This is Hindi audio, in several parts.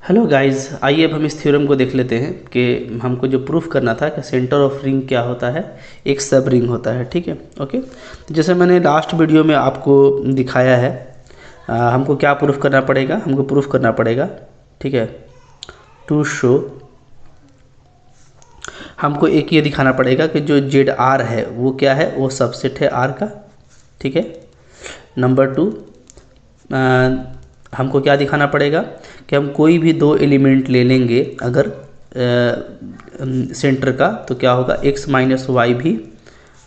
हेलो गाइस, आइए अब हम इस थ्योरम को देख लेते हैं कि हमको जो प्रूफ करना था कि सेंटर ऑफ रिंग क्या होता है, एक सब रिंग होता है। ठीक है, ओके। तो जैसे मैंने लास्ट वीडियो में आपको दिखाया है, हमको क्या प्रूफ करना पड़ेगा, हमको प्रूफ करना पड़ेगा, ठीक है, टू शो, हमको एक ये दिखाना पड़ेगा कि जो जेड आर है वो क्या है, वो सबसेट है आर का। ठीक है। नंबर टू, हमको क्या दिखाना पड़ेगा कि हम कोई भी दो एलिमेंट ले लेंगे अगर सेंटर का, तो क्या होगा, x माइनस वाई भी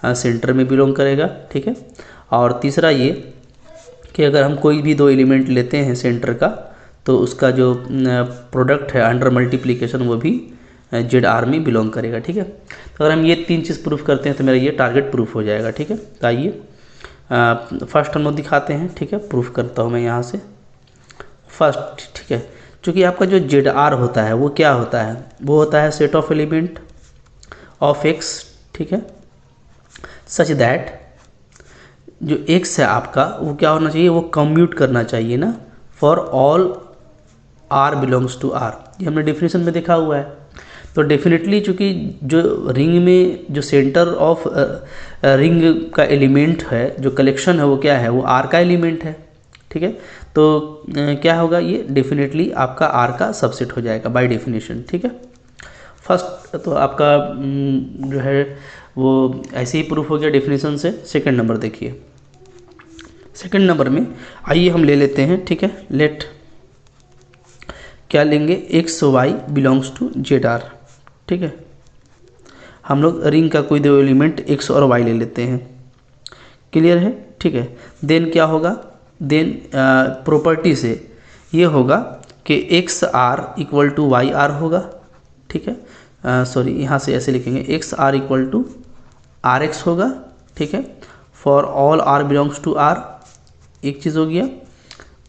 सेंटर में बिलोंग करेगा। ठीक है। और तीसरा ये कि अगर हम कोई भी दो एलिमेंट लेते हैं सेंटर का, तो उसका जो प्रोडक्ट है अंडर मल्टीप्लिकेशन वो भी जेड आर में बिलोंग करेगा। ठीक है। तो अगर हम ये तीन चीज़ प्रूफ करते हैं तो मेरा ये टारगेट प्रूफ हो जाएगा। ठीक है। तो आइए फर्स्ट हम लोग दिखाते हैं। ठीक है, प्रूफ करता हूँ मैं यहाँ से फर्स्ट। ठीक है, चूँकि आपका जो जेड आर होता है वो क्या होता है, वो होता है set of element of x. ठीक है, सच दैट जो एक्स है आपका वो क्या होना चाहिए, वो कम्यूट करना चाहिए ना, for all are belongs to R. ये हमने डेफिनेशन में देखा हुआ है। तो डेफिनेटली चूँकि जो रिंग में जो सेंटर ऑफ रिंग का एलिमेंट है, जो कलेक्शन है वो क्या है, वो आर का एलिमेंट है। ठीक है। तो क्या होगा, ये डेफिनेटली आपका आर का सबसेट हो जाएगा बाय डेफिनेशन। ठीक है। फर्स्ट तो आपका जो है वो ऐसे ही प्रूफ हो गया डेफिनेशन से। सेकंड नंबर देखिए, सेकंड नंबर में आइए हम ले लेते हैं। ठीक है, लेट क्या लेंगे, X Y belongs to Z R. ठीक है, हम लोग रिंग का कोई दो एलिमेंट एक्स और वाई ले लेते हैं। क्लियर है। ठीक है, देन क्या होगा, देन प्रॉपर्टी से ये होगा कि x are equal to Y R होगा। ठीक है, सॉरी यहाँ से ऐसे लिखेंगे, X are equal to are x होगा। ठीक है, for all are belongs to R, एक चीज़ हो गया।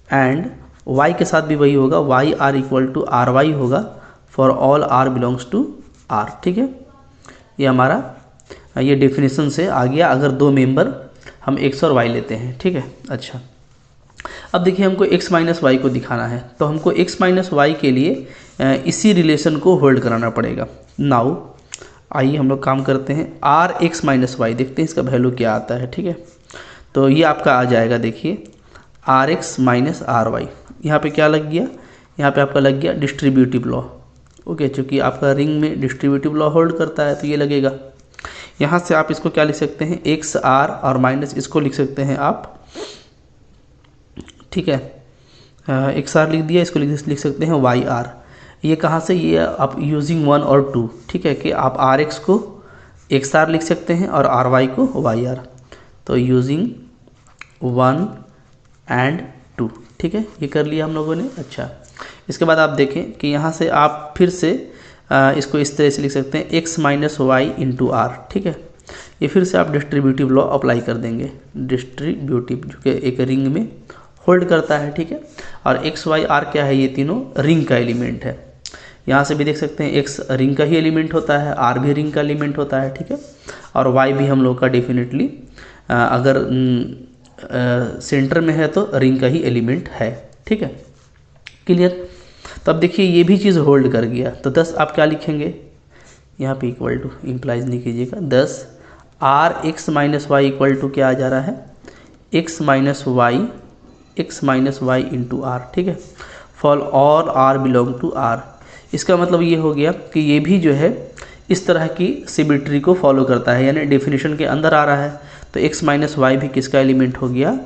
एंड y के साथ भी वही होगा, y r equal to r y होगा, for all are belongs to are. ठीक है, ये हमारा ये डेफिनेशन से आ गया अगर दो मेंबर हम x और y लेते हैं। ठीक है। अच्छा, अब देखिए हमको x माइनस वाई को दिखाना है, तो हमको x माइनस वाई के लिए इसी रिलेशन को होल्ड कराना पड़ेगा। नाउ आइए हम लोग काम करते हैं, आर एक्स माइनस वाई, देखते हैं इसका वैल्यू क्या आता है। ठीक है, तो ये आपका आ जाएगा, देखिए R X minus R Y. यहाँ पर क्या लग गया, यहाँ पे आपका लग गया डिस्ट्रीब्यूटिव लॉ। ओके, चूँकि आपका रिंग में डिस्ट्रीब्यूटिव लॉ होल्ड करता है तो ये लगेगा। यहाँ से आप इसको क्या लिख सकते हैं, एक्स आर और माइनस इसको लिख सकते हैं आप। ठीक है, एक्स आर लिख दिया, इसको लिख सकते हैं वाई आर। ये कहाँ से, ये आप यूजिंग 1 और 2। ठीक है, कि आप आर एक्स को एक्स आर लिख सकते हैं और आर वाई को वाई आर। तो यूजिंग 1 एंड 2। ठीक है, ये कर लिया हम लोगों ने। अच्छा, इसके बाद आप देखें कि यहाँ से आप फिर से इसको इस तरह से लिख सकते हैं, X minus Y into R. ठीक है, ये फिर से आप डिस्ट्रीब्यूटिव लॉ अप्लाई कर देंगे, डिस्ट्रीब्यूटिव जो कि एक रिंग में होल्ड करता है। ठीक है, और एक्स वाई आर क्या है, ये तीनों रिंग का एलिमेंट है। यहाँ से भी देख सकते हैं एक्स रिंग का ही एलिमेंट होता है, आर भी रिंग का एलिमेंट होता है। ठीक है, और वाई भी हम लोग का डेफिनेटली अगर सेंटर में है तो रिंग का ही एलिमेंट है। ठीक है, क्लियर। तो अब देखिए ये भी चीज़ होल्ड कर गया, तो 10 आप क्या लिखेंगे, यहाँ पे इक्वल टू इम्प्लाइज नहीं कीजिएगा, 10 R X minus Y equal to क्या आ जा रहा है, X minus Y into R. ठीक है, for all R belong to R. इसका मतलब ये हो गया कि ये भी जो है इस तरह की सिमेट्री को फॉलो करता है, यानी डेफिनेशन के अंदर आ रहा है। तो एक्स माइनस वाई भी किसका एलिमेंट हो गया,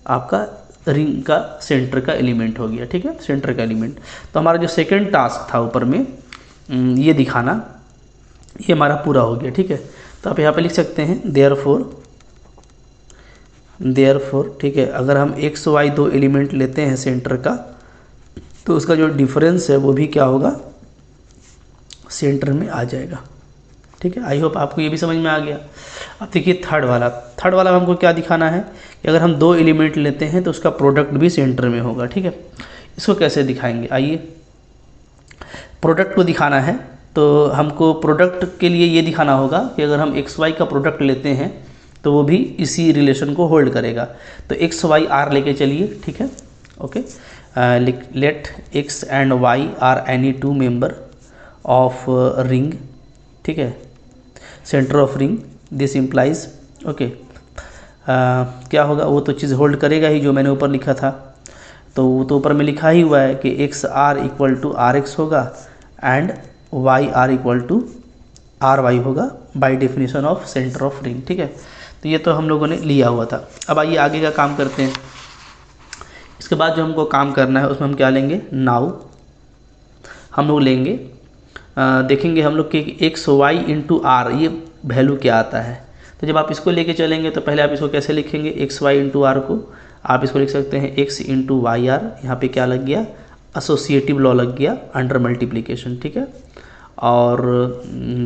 आपका रिंग का सेंटर का एलिमेंट हो गया। ठीक है, सेंटर का एलिमेंट। तो हमारा जो सेकंड टास्क था ऊपर में ये दिखाना, ये हमारा पूरा हो गया। ठीक है, तो आप यहाँ पे लिख सकते हैं देयरफॉर। ठीक है, अगर हम एक्स वाई दो एलिमेंट लेते हैं सेंटर का, तो उसका जो डिफरेंस है वो भी क्या होगा, सेंटर में आ जाएगा। ठीक है, आई होप आपको ये भी समझ में आ गया। अब देखिए थर्ड वाला हमको क्या दिखाना है कि अगर हम दो एलिमेंट लेते हैं तो उसका प्रोडक्ट भी सेंटर में होगा। ठीक है, इसको कैसे दिखाएंगे, आइए प्रोडक्ट को दिखाना है तो हमको प्रोडक्ट के लिए ये दिखाना होगा कि अगर हम एक्स वाई का प्रोडक्ट लेते हैं तो वो भी इसी रिलेशन को होल्ड करेगा। तो एक्स वाई आर लेके चलिए। ठीक है, okay, let X and Y R any two member of ring, ठीक है, centre of ring, this implies, okay, क्या होगा, वो तो चीज़ होल्ड करेगा ही जो मैंने ऊपर लिखा था, तो वो तो ऊपर में लिखा ही हुआ है कि x are equal to are x होगा and Y r equal to r y होगा by definition of centre of ring, ठीक है। तो ये तो हम लोगों ने लिया हुआ था। अब आइए आगे का काम करते हैं। इसके बाद जो हमको काम करना है उसमें हम क्या लेंगे, नाउ हम लोग लेंगे देखेंगे हम लोग कि एक्स वाई इंटू आर ये वैल्यू क्या आता है। तो जब आप इसको लेके चलेंगे तो पहले आप इसको कैसे लिखेंगे, एक्स वाई इंटू आर को आप इसको लिख सकते हैं एक्स इंटू वाई आर, यहाँ पर क्या लग गया, एसोसिएटिव लॉ लग गया अंडर मल्टीप्लिकेशन, ठीक है। और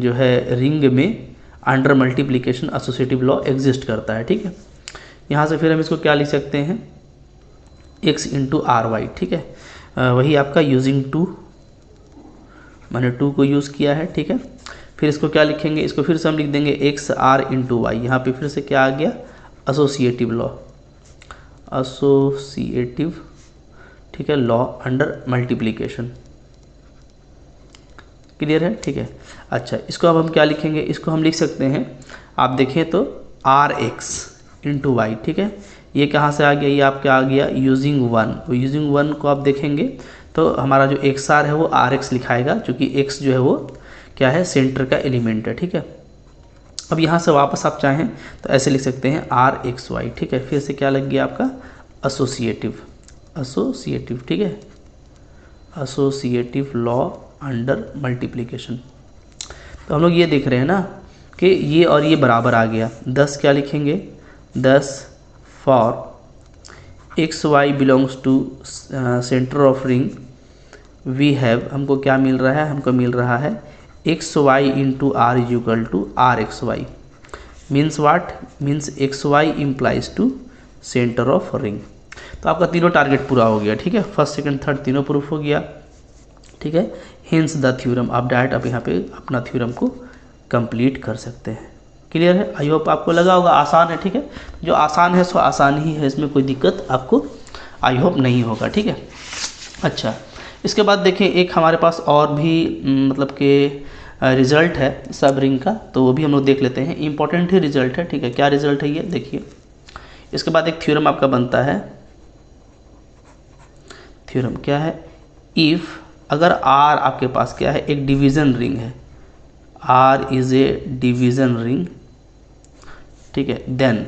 जो है रिंग में under multiplication associative law exist करता है, ठीक है। यहाँ से फिर हम इसको क्या लिख सकते हैं, एक्स इंटू आर वाई, ठीक है, वही आपका यूजिंग टू, मैंने टू को यूज़ किया है, ठीक है। फिर इसको क्या लिखेंगे, इसको फिर से हम लिख देंगे एक्स आर इंटू वाई, यहाँ पर फिर से क्या आ गया, एसोसिएटिव लॉ, एसोसिएटिव, ठीक है, लॉ अंडर मल्टीप्लिकेशन, क्लियर है, ठीक है। अच्छा, इसको अब हम क्या लिखेंगे, इसको हम लिख सकते हैं, आप देखें तो आर एक्स इंटू वाई, ठीक है। ये कहाँ से आ गया, ये आपका आ गया यूजिंग वन, यूजिंग वन को आप देखेंगे तो हमारा जो एक्स आर है वो आर एक्स लिखाएगा, क्योंकि एक्स जो है वो क्या है, सेंटर का एलिमेंट है, ठीक है। अब यहाँ से वापस आप चाहें तो ऐसे लिख सकते हैं आर एक्स वाई, ठीक है। फिर से क्या लग गया आपका, एसोसिएटिव, एसोसिएटिव, ठीक है, एसोसिएटिव लॉ अंडर मल्टीप्लिकेशन। तो हम लोग ये देख रहे हैं ना कि ये और ये बराबर आ गया, 10 क्या लिखेंगे, 10 for X Y belongs to centre of ring we have, हमको क्या मिल रहा है, हमको मिल रहा है X Y into R is equal to are X Y, means what, means X Y implies to centre of ring. तो आपका तीनों टारगेट पूरा हो गया, ठीक है, फर्स्ट सेकंड थर्ड तीनों प्रूफ हो गया, ठीक है। हिंस द थ्योरम, आप डायरेक्ट आप यहाँ पे अपना थ्योरम को कंप्लीट कर सकते हैं, क्लियर है। आई होप आपको लगा होगा आसान है, ठीक है। जो आसान है सो आसान ही है, इसमें कोई दिक्कत आपको आई होप नहीं होगा, ठीक है। अच्छा, इसके बाद देखिए एक हमारे पास और भी मतलब कि रिज़ल्ट है सब रिंग का, तो वो भी हम लोग देख लेते हैं, इंपॉर्टेंट ही रिजल्ट है, ठीक है। क्या रिजल्ट है ये देखिए। इसके बाद एक थ्योरम आपका बनता है, थ्योरम क्या है, इफ़ अगर आर आपके पास क्या है, एक डिवीज़न रिंग है, R is a division ring, ठीक है, देन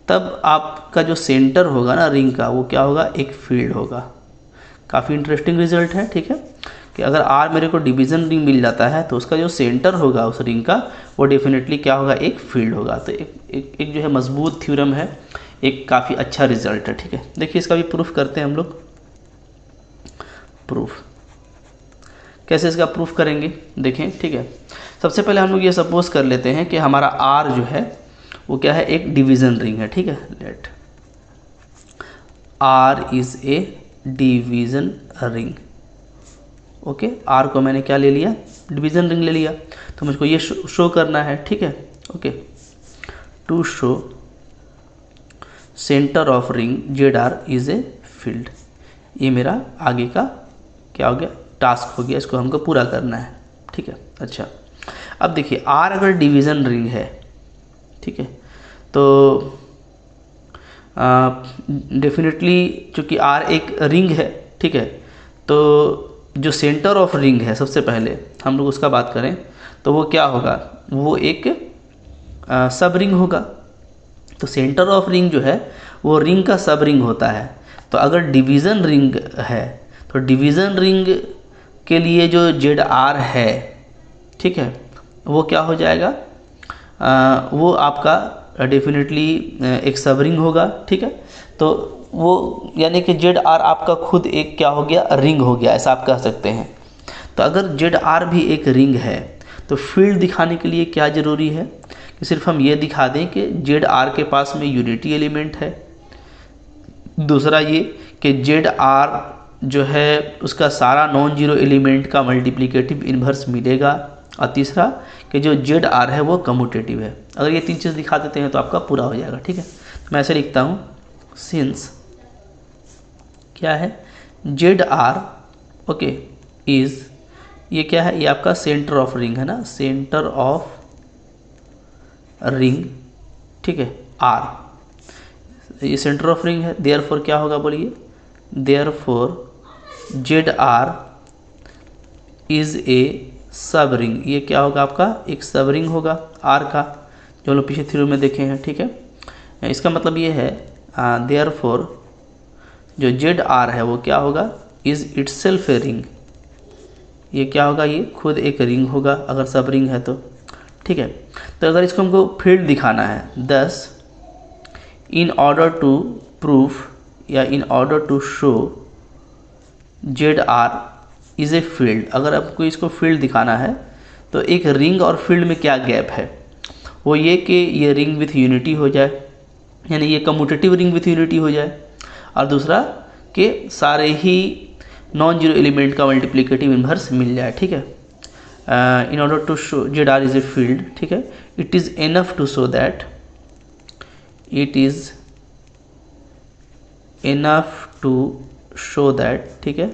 तब आपका जो सेंटर होगा ना रिंग का वो क्या होगा, एक फील्ड होगा। काफ़ी इंटरेस्टिंग रिजल्ट है, ठीक है, कि अगर आर मेरे को डिवीज़न रिंग मिल जाता है तो उसका जो सेंटर होगा उस रिंग का वो डेफिनेटली क्या होगा, एक फील्ड होगा। तो एक जो है मजबूत थ्योरम है, एक काफ़ी अच्छा रिजल्ट है, ठीक है। देखिए इसका भी प्रूफ करते हैं हम लोग, प्रूफ कैसे इसका प्रूफ करेंगे देखें, ठीक है। सबसे पहले हम लोग ये सपोज कर लेते हैं कि हमारा आर जो है वो क्या है, एक डिवीज़न रिंग है, ठीक है। Let R is a division ring, okay. R को मैंने क्या ले लिया, डिवीज़न रिंग ले लिया, तो मुझको ये शो करना है, ठीक है, okay. To show centre of ring Z R is a field, ये मेरा आगे का क्या हो गया, टास्क हो गया, इसको हमको पूरा करना है, ठीक है। अच्छा, अब देखिए आर अगर डिवीज़न रिंग है, ठीक है, तो डेफिनेटली चूँकि आर एक रिंग है, ठीक है, तो जो सेंटर ऑफ रिंग है सबसे पहले हम लोग उसका बात करें तो वो क्या होगा, वो एक सब रिंग होगा। तो सेंटर ऑफ रिंग जो है वो रिंग का सब रिंग होता है। तो अगर डिवीज़न रिंग है तो डिवीज़न रिंग के लिए जो जेड आर है, ठीक है, वो क्या हो जाएगा, वो आपका डेफिनेटली एक सब रिंग होगा, ठीक है। तो वो यानी कि जेड आर आपका खुद एक क्या हो गया, रिंग हो गया, ऐसा आप कह सकते हैं। तो अगर जेड आर भी एक रिंग है तो फील्ड दिखाने के लिए क्या ज़रूरी है कि सिर्फ हम ये दिखा दें कि जेड आर के पास में यूनिटी एलिमेंट है। दूसरा ये कि जेड आर जो है उसका सारा नॉन जीरो एलिमेंट का मल्टीप्लिकेटिव इन्वर्स मिलेगा। और तीसरा कि जो जेड आर है वो कम्यूटेटिव है। अगर ये तीन चीज़ दिखा देते हैं तो आपका पूरा हो जाएगा, ठीक है। मैं ऐसे लिखता हूँ, सिंस क्या है, जेड आर ओके इज़, ये क्या है, ये आपका सेंटर ऑफ रिंग है ना, सेंटर ऑफ रिंग, ठीक है, आर ये सेंटर ऑफ रिंग है, देयरफॉर क्या होगा बोलिए, therefore Z R is a subring, ये क्या होगा आपका एक सब रिंग होगा आर का, जो हम लोग पिछले थ्योरम में देखे हैं, ठीक है। इसका मतलब ये है देयरफॉर जो जेड आर है वो क्या होगा, इज़ इटसेल्फ ए रिंग, ये क्या होगा, ये खुद एक रिंग होगा अगर सब रिंग है तो, ठीक है। तो अगर इसको हमको फील्ड दिखाना है, दस इन ऑर्डर टू प्रूफ या in order to show Z R is a field, अगर आपको इसको फील्ड दिखाना है तो एक रिंग और फील्ड में क्या गैप है, वो ये कि ये रिंग विथ यूनिटी हो जाए, यानी ये कम्यूटेटिव रिंग विथ यूनिटी हो जाए, और दूसरा कि सारे ही नॉन जीरो एलिमेंट का मल्टीप्लिकेटिव इन्वर्स मिल जाए, ठीक है। In order to show Z R is a field, ठीक है, it is enough to show that, it is enough to show that, ठीक है,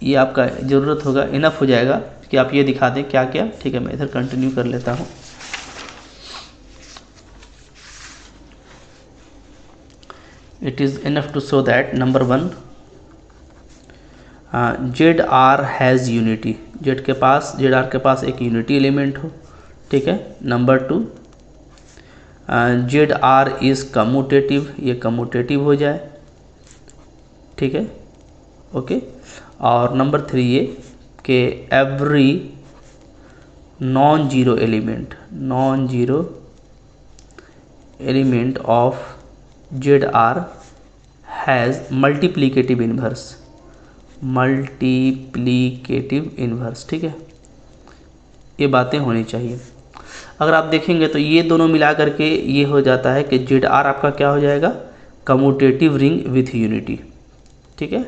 ये आपका ज़रूरत होगा, इनफ हो जाएगा कि आप ये दिखा दें क्या क्या, ठीक है। मैं इधर कंटिन्यू कर लेता हूँ। It is enough to show that number one Z R has unity, Z R के पास एक यूनिटी एलिमेंट हो, ठीक है। Number two Z R is commutative, ये कम्यूटेटिव हो जाए, ठीक है, ओके। और नंबर थ्री ये कि every non zero element of Z R has multiplicative inverse, ठीक है। ये बातें होनी चाहिए। अगर आप देखेंगे तो ये दोनों मिला करके ये हो जाता है कि जेड आर आपका क्या हो जाएगा, कम्यूटेटिव रिंग विथ यूनिटी, ठीक है।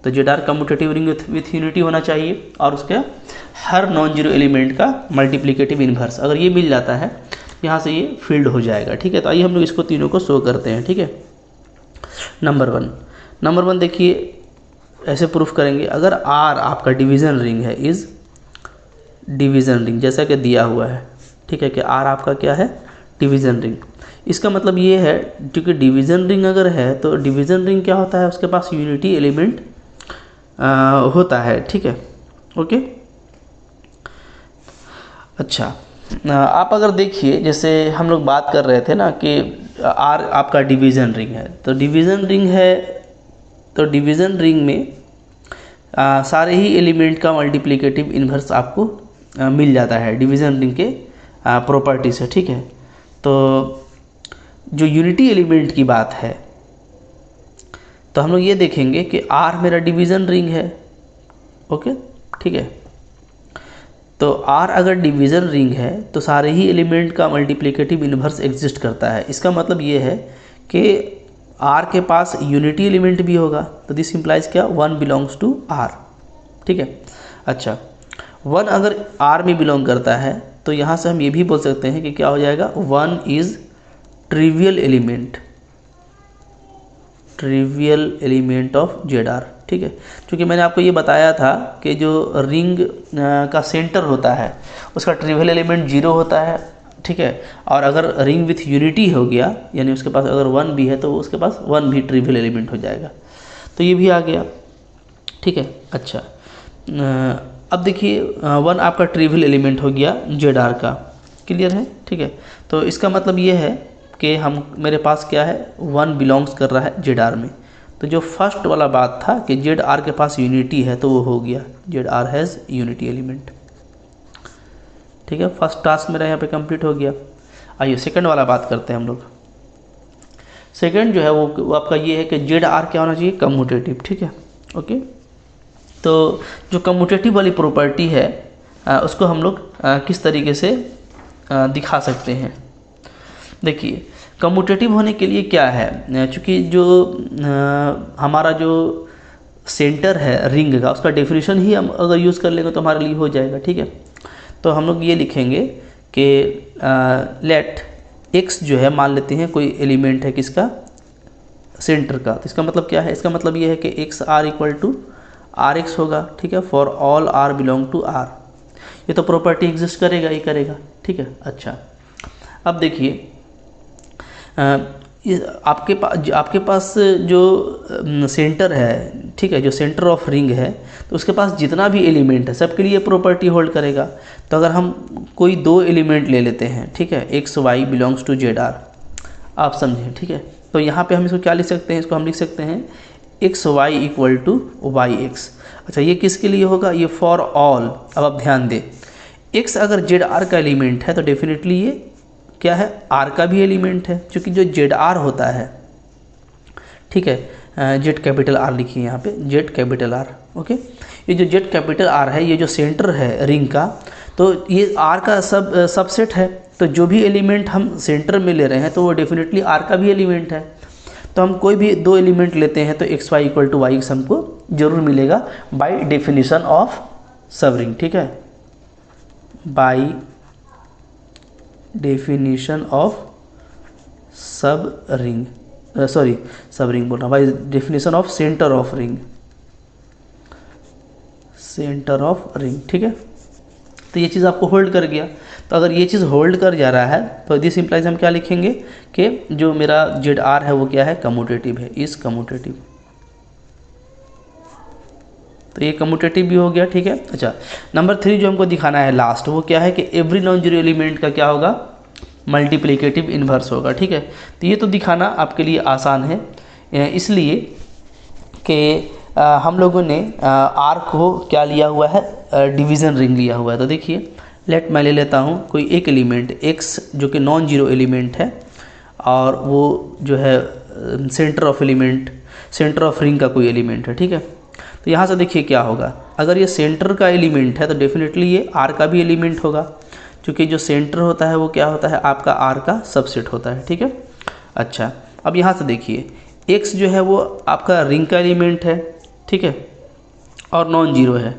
तो Z R commutative ring with unity होना चाहिए और उसका हर नॉन जीरो एलिमेंट का मल्टीप्लिकेटिव इन्वर्स, अगर ये मिल जाता है यहाँ से ये फील्ड हो जाएगा, ठीक है। तो आइए हम लोग इसको तीनों को शो करते हैं, ठीक है। नंबर वन देखिए ऐसे प्रूफ करेंगे, अगर आर आपका डिवीज़न रिंग है, इज़ डिवीज़न रिंग जैसा कि दिया हुआ है, ठीक है, कि आर आपका क्या है, डिवीज़न रिंग। इसका मतलब ये है क्योंकि डिवीज़न रिंग अगर है तो डिवीज़न रिंग क्या होता है, उसके पास यूनिटी एलिमेंट होता है, ठीक है, ओके। अच्छा, आप अगर देखिए जैसे हम लोग बात कर रहे थे ना कि आर आपका डिवीज़न रिंग है, तो डिवीज़न रिंग है तो डिवीज़न रिंग में सारे ही एलिमेंट का मल्टीप्लिकेटिव इन्वर्स आपको मिल जाता है डिवीज़न रिंग के प्रॉपर्टी से, ठीक है। तो जो यूनिटी एलिमेंट की बात है तो हम लोग ये देखेंगे कि आर मेरा डिवीज़न रिंग है, ओके, ठीक है। तो आर अगर डिवीज़न रिंग है तो सारे ही एलिमेंट का मल्टीप्लिकेटिव इन्वर्स एग्जिस्ट करता है। इसका मतलब ये है कि आर के पास यूनिटी एलिमेंट भी होगा, तो दिस इम्प्लाइज क्या, वन बिलोंग्स टू आर, ठीक है। अच्छा, वन अगर आर में बिलोंग करता है तो यहाँ से हम ये भी बोल सकते हैं कि क्या हो जाएगा, one is trivial element of Z R, ठीक है। क्योंकि मैंने आपको ये बताया था कि जो रिंग का सेंटर होता है उसका ट्रिवियल एलिमेंट 0 होता है, ठीक है। और अगर रिंग विथ यूनिटी हो गया यानी उसके पास अगर 1 भी है तो उसके पास 1 भी ट्रिवियल एलिमेंट हो जाएगा, तो ये भी आ गया, ठीक है। अच्छा, अब देखिए 1 आपका ट्रिवियल एलिमेंट हो गया जेड आर का, क्लियर है, ठीक है। तो इसका मतलब ये है कि हम मेरे पास क्या है, 1 बिलोंग्स कर रहा है जेड आर में। तो जो फर्स्ट वाला बात था कि जेड आर के पास यूनिटी है तो वो हो गया, Z R has unity element, ठीक है। फर्स्ट टास्क मेरा यहाँ पे कंप्लीट हो गया। आइए सेकंड वाला बात करते हैं हम लोग। सेकंड जो है वो आपका ये है कि जेड आर क्या होना चाहिए, कम्यूटेटिव, ठीक है, ओके। तो जो कम्यूटेटिव वाली प्रॉपर्टी है उसको हम लोग किस तरीके से दिखा सकते हैं। देखिए कम्यूटेटिव होने के लिए क्या है, चूँकि जो हमारा जो सेंटर है रिंग का उसका डेफिनेशन ही हम अगर यूज़ कर लेंगे तो हमारे लिए हो जाएगा, ठीक है। तो हम लोग ये लिखेंगे कि लेट एक्स जो है मान लेते हैं कोई एलिमेंट है किसका, सेंटर का। तो इसका मतलब क्या है, इसका मतलब ये है कि x are equal to are x होगा, ठीक है, for all R belong to R. ये तो प्रॉपर्टी एग्जिस्ट करेगा ही करेगा, ठीक है। अच्छा, अब देखिए आपके पास जो सेंटर है, ठीक है, जो सेंटर ऑफ रिंग है, तो उसके पास जितना भी एलिमेंट है सबके लिए प्रॉपर्टी होल्ड करेगा। तो अगर हम कोई दो एलिमेंट ले लेते हैं, ठीक है, X Y belongs to Z R, आप समझें, ठीक है। तो यहाँ पे हम इसको क्या लिख सकते हैं, इसको हम लिख सकते हैं X Y equal to Y X. अच्छा, ये किसके लिए होगा, ये फॉर ऑल। अब आप ध्यान दें, एक्स अगर जेड आर का एलिमेंट है तो डेफिनेटली ये क्या है, आर का भी एलिमेंट है, क्योंकि जो जेड आर होता है, ठीक है, जेड कैपिटल आर लिखिए यहाँ पे, जेड कैपिटल आर, ओके। ये जो जेड कैपिटल आर है, ये जो सेंटर है रिंग का, तो ये आर का सबसेट है। तो जो भी एलिमेंट हम सेंटर में ले रहे हैं तो वो डेफिनेटली आर का भी एलिमेंट है। तो हम कोई भी दो एलिमेंट लेते हैं तो X Y equal to Y X हमको जरूर मिलेगा by definition of subring, ठीक है, by definition of subring, sorry subring बोल रहा हूँ, by definition of centre of ring, centre of ring, ठीक है। तो ये चीज़ आपको होल्ड कर गया। तो अगर ये चीज़ होल्ड कर जा रहा है तो दिस इंप्लाइज हम क्या लिखेंगे कि जो मेरा जेड आर है वो क्या है, कम्यूटेटिव है, इज कम्यूटेटिव। तो ये कम्यूटेटिव भी हो गया, ठीक है। अच्छा, नंबर 3 जो हमको दिखाना है लास्ट, वो क्या है कि एवरी नॉन जीरो एलिमेंट का क्या होगा, मल्टीप्लिकेटिव इन्वर्स होगा, ठीक है। तो ये तो दिखाना आपके लिए आसान है, इसलिए कि हम लोगों ने आर को क्या लिया हुआ है, डिवीज़न रिंग लिया हुआ है। तो देखिए, मैं ले लेता हूँ कोई एक एलिमेंट एक्स जो कि नॉन जीरो एलिमेंट है, और वो जो है सेंटर ऑफ रिंग का कोई एलिमेंट है, ठीक है। तो यहाँ से देखिए क्या होगा, अगर ये सेंटर का एलिमेंट है तो डेफिनेटली ये आर का भी एलिमेंट होगा, क्योंकि जो सेंटर होता है वो क्या होता है, आपका आर का सबसेट होता है, ठीक है। अच्छा, अब यहाँ से देखिए, एक्स जो है वो आपका रिंग का एलिमेंट है, ठीक है, और नॉन जीरो है,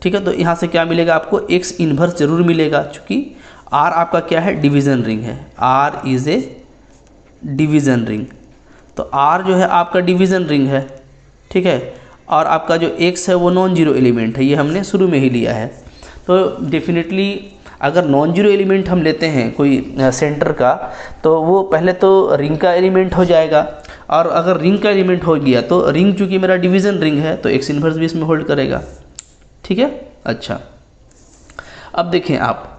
ठीक है। तो यहाँ से क्या मिलेगा आपको, एक्स इन्वर्स जरूर मिलेगा, क्योंकि आर आपका क्या है, डिवीज़न रिंग है, R is a division ring. तो आर जो है आपका डिवीज़न रिंग है, ठीक है, और आपका जो एक्स है वो नॉन जीरो एलिमेंट है, ये हमने शुरू में ही लिया है। तो डेफिनेटली अगर नॉन जीरो एलिमेंट हम लेते हैं कोई सेंटर का, तो वो पहले तो रिंग का एलिमेंट हो जाएगा, और अगर रिंग का एलिमेंट हो गया तो रिंग चूँकि मेरा डिवीज़न रिंग है तो एक्स इन्वर्स भी इसमें होल्ड करेगा, ठीक है। अच्छा, अब देखें आप,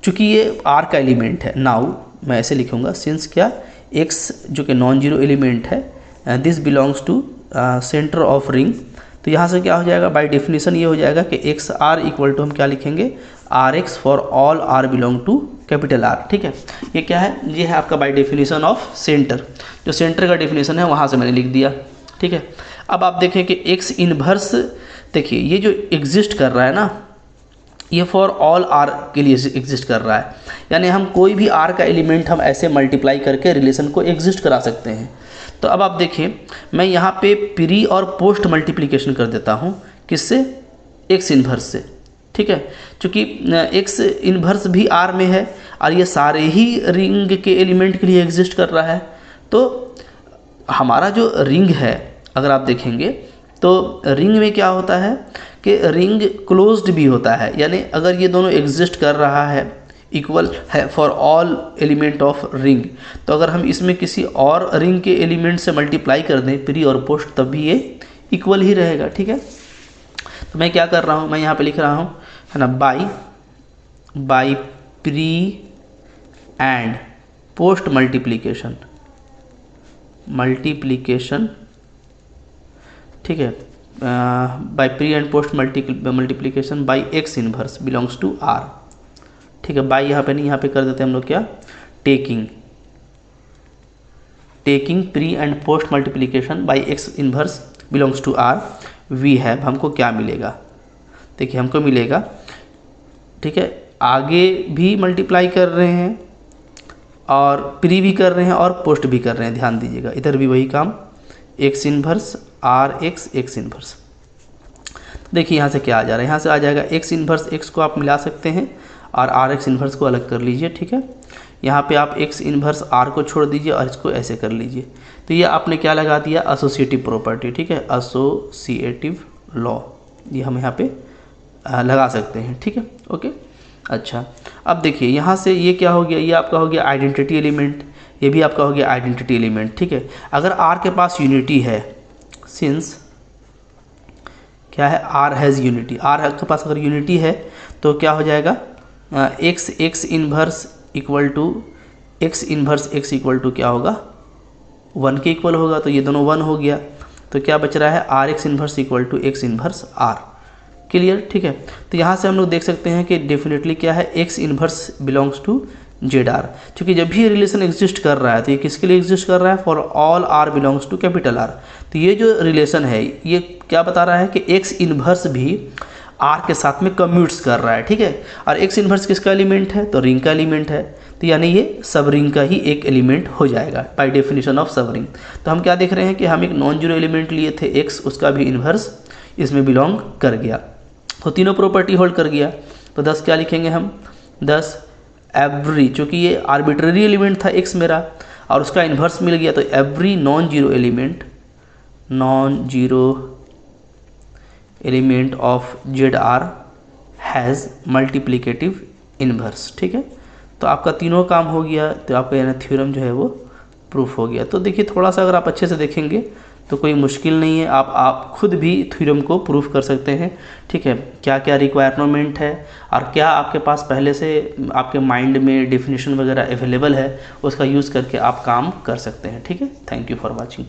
चूँकि ये आर का एलिमेंट है, नाउ मैं ऐसे लिखूँगा, सिंस क्या, एक्स जो कि नॉन जीरो एलिमेंट है, this belongs to centre of ring. तो यहाँ से क्या हो जाएगा, बाय डेफिनेशन ये हो जाएगा कि एक्स आर इक्वल टू हम क्या लिखेंगे, R X for all R belong to capital R, ठीक है। ये क्या है, ये है आपका बाय डेफिनेशन ऑफ सेंटर, जो सेंटर का डेफिनेशन है वहाँ से मैंने लिख दिया, ठीक है। अब आप देखें कि एक्स इन्वर्स, देखिए ये जो एग्जिस्ट कर रहा है ना, ये फॉर ऑल आर के लिए एग्जिस्ट कर रहा है, यानी हम कोई भी आर का एलिमेंट हम ऐसे मल्टीप्लाई करके रिलेशन को एग्जिस्ट करा सकते हैं। तो अब आप देखिए, मैं यहाँ पे प्री और पोस्ट मल्टीप्लिकेशन कर देता हूँ, किससे, एक्स इन्वर्स से, ठीक है, क्योंकि एक्स इन्वर्स भी आर में है और ये सारे ही रिंग के एलिमेंट के लिए एग्जिस्ट कर रहा है। तो हमारा जो रिंग है, अगर आप देखेंगे तो रिंग में क्या होता है कि रिंग क्लोज्ड भी होता है, यानी अगर ये दोनों एग्जिस्ट कर रहा है, इक्वल है for all element of ring, तो अगर हम इसमें किसी और रिंग के एलिमेंट से मल्टीप्लाई कर दें प्री और पोस्ट, तब भी ये इक्वल ही रहेगा, ठीक है। तो मैं क्या कर रहा हूँ, मैं यहाँ पे लिख रहा हूँ, है ना, by pre and post multiplication, ठीक है, by pre and post multiplication by X inverse belongs to are, ठीक है। बाय यहाँ पे नहीं, यहाँ पे कर देते हैं हम लोग क्या, taking pre and post multiplication by X inverse belongs to R, we have, हमको क्या मिलेगा, देखिए हमको मिलेगा, ठीक है, आगे भी मल्टीप्लाई कर रहे हैं और प्री भी कर रहे हैं और पोस्ट भी कर रहे हैं, ध्यान दीजिएगा, इधर भी वही काम, X inverse R X inverse. देखिए यहाँ से क्या आ जा रहा है, यहाँ से आ जाएगा एक्स इन्वर्स एक्स को आप मिला सकते हैं और आर एक्स इन्वर्स को अलग कर लीजिए, ठीक है। यहाँ पे आप एक्स इन्वर्स आर को छोड़ दीजिए और इसको ऐसे कर लीजिए। तो ये आपने क्या लगा दिया, एसोसिएटिव प्रॉपर्टी, ठीक है, एसोसिएटिव लॉ, ये हम यहाँ पे लगा सकते हैं, ठीक है, ओके। अच्छा, अब देखिए यहाँ से ये क्या हो गया, ये आपका हो गया आइडेंटिटी एलिमेंट, ये भी आपका हो गया आइडेंटिटी एलिमेंट, ठीक है। अगर आर के पास यूनिटी है, सिंस क्या है, आर हैज़ यूनिटी, आर के पास अगर यूनिटी है तो क्या हो जाएगा, X inverse equal to X equal to क्या होगा, 1 के इक्वल होगा, तो ये दोनों 1 हो गया। तो क्या बच रहा है, R X inverse equal to X inverse R. Clear, ठीक है। तो यहाँ से हम लोग देख सकते हैं कि डेफिनेटली क्या है, X inverse belongs to Z R. क्योंकि जब भी ये रिलेशन एग्जिस्ट कर रहा है तो ये किसके लिए एग्जिस्ट कर रहा है, for all are belongs to capital R. तो ये जो रिलेशन है ये क्या बता रहा है कि एक्स इन्वर्स भी आर के साथ में कम्यूट्स कर रहा है, ठीक है। और एक्स इन्वर्स किसका एलिमेंट है, तो रिंग का एलिमेंट है, तो यानी ये सब रिंग का ही एक एलिमेंट हो जाएगा बाय डेफिनेशन ऑफ सब रिंग। तो हम क्या देख रहे हैं कि हम एक नॉन जीरो एलिमेंट लिए थे एक्स, उसका भी इन्वर्स इसमें बिलोंग कर गया, तो तीनों प्रॉपर्टी होल्ड कर गया। तो 10 क्या लिखेंगे हम, 10 एवरी, चूँकि ये आर्बिट्ररी एलिमेंट था एक्स मेरा और उसका इन्वर्स मिल गया, तो every non zero element of Z R has multiplicative inverse, ठीक है। तो आपका तीनों काम हो गया, तो आपका यानी थ्योरम जो है वो प्रूफ हो गया। तो देखिए थोड़ा सा अगर आप अच्छे से देखेंगे तो कोई मुश्किल नहीं है, आप खुद भी थ्योरम को प्रूफ कर सकते हैं, ठीक है। क्या क्या रिक्वायरमेंट है और क्या आपके पास पहले से आपके माइंड में डेफिनेशन वगैरह अवेलेबल है, उसका यूज़ करके आप काम कर सकते हैं, ठीक है। Thank you for watching.